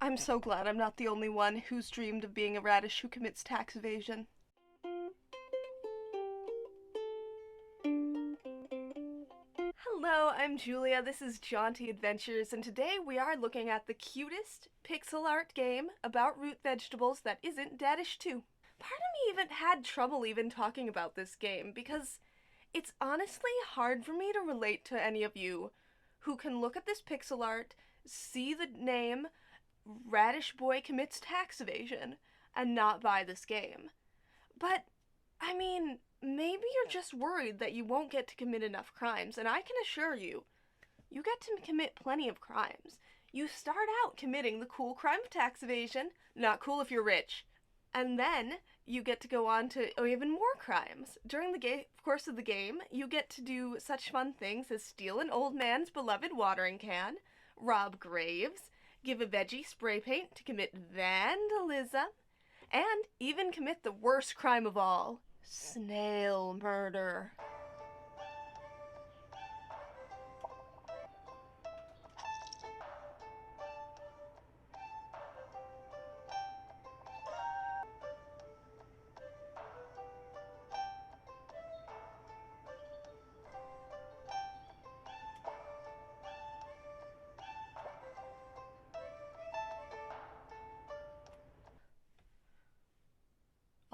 I'm so glad I'm not the only one who's dreamed of being a radish who commits tax evasion. Hello, I'm Julia. This is Jaunty Adventures, and today we are looking at the cutest pixel art game about root vegetables that isn't Dadish 2. Part of me even had trouble even talking about this game because it's honestly hard for me to relate to any of you who can look at this pixel art, see the name Radish Boy Commits Tax Evasion, and not buy this game. But, I mean, maybe you're just worried that you won't get to commit enough crimes, and I can assure you, you get to commit plenty of crimes. You start out committing the cool crime of tax evasion, not cool if you're rich, and then you get to go on to even more crimes. During the course of the game, you get to do such fun things as steal an old man's beloved watering can, rob graves, give a veggie spray paint to commit vandalism, and even commit the worst crime of all, snail murder.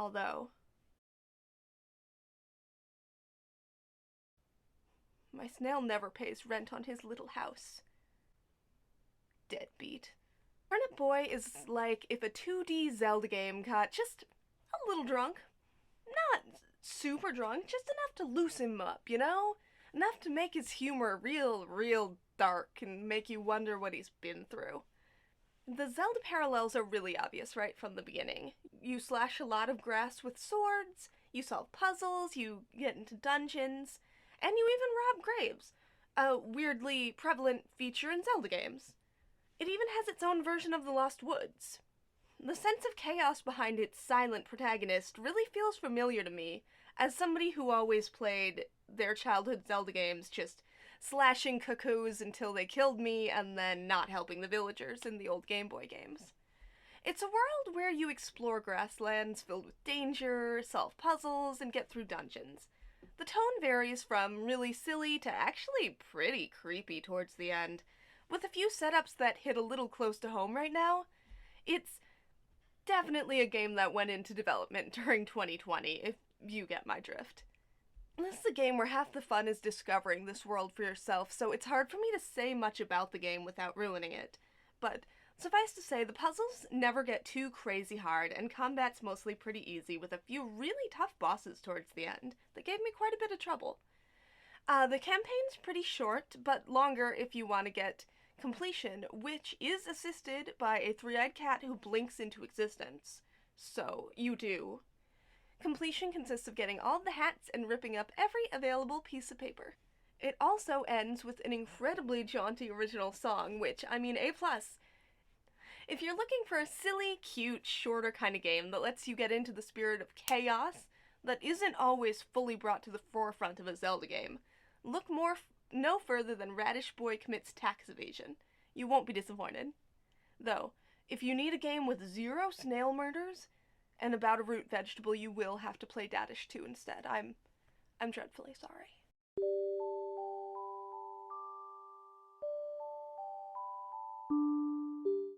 Although, my snail never pays rent on his little house. Deadbeat. Turnip Boy is like if a 2D Zelda game got just a little drunk. Not super drunk, just enough to loosen him up, you know? Enough to make his humor real dark and make you wonder what he's been through. The Zelda parallels are really obvious right from the beginning. You slash a lot of grass with swords, you solve puzzles, you get into dungeons, and you even rob graves. A weirdly prevalent feature in Zelda games. It even has its own version of the Lost Woods. The sense of chaos behind its silent protagonist really feels familiar to me, as somebody who always played their childhood Zelda games just slashing cuckoos until they killed me and then not helping the villagers in the old Game Boy games. It's a world where you explore grasslands filled with danger, solve puzzles, and get through dungeons. The tone varies from really silly to actually pretty creepy towards the end, with a few setups that hit a little close to home right now. It's definitely a game that went into development during 2020, if you get my drift. This is a game where half the fun is discovering this world for yourself, so it's hard for me to say much about the game without ruining it. But suffice to say, the puzzles never get too crazy hard, and combat's mostly pretty easy, with a few really tough bosses towards the end that gave me quite a bit of trouble. The campaign's pretty short, but longer if you want to get completion, which is assisted by a three-eyed cat who blinks into existence. So, you do. Completion consists of getting all the hats and ripping up every available piece of paper. It also ends with an incredibly jaunty original song, which, I mean, A+. If you're looking for a silly, cute, shorter kind of game that lets you get into the spirit of chaos that isn't always fully brought to the forefront of a Zelda game, look no further than Radish Boy Commits Tax Evasion. You won't be disappointed. Though, if you need a game with zero snail murders and about a root vegetable, you will have to play Dadish 2 instead. I'm dreadfully sorry.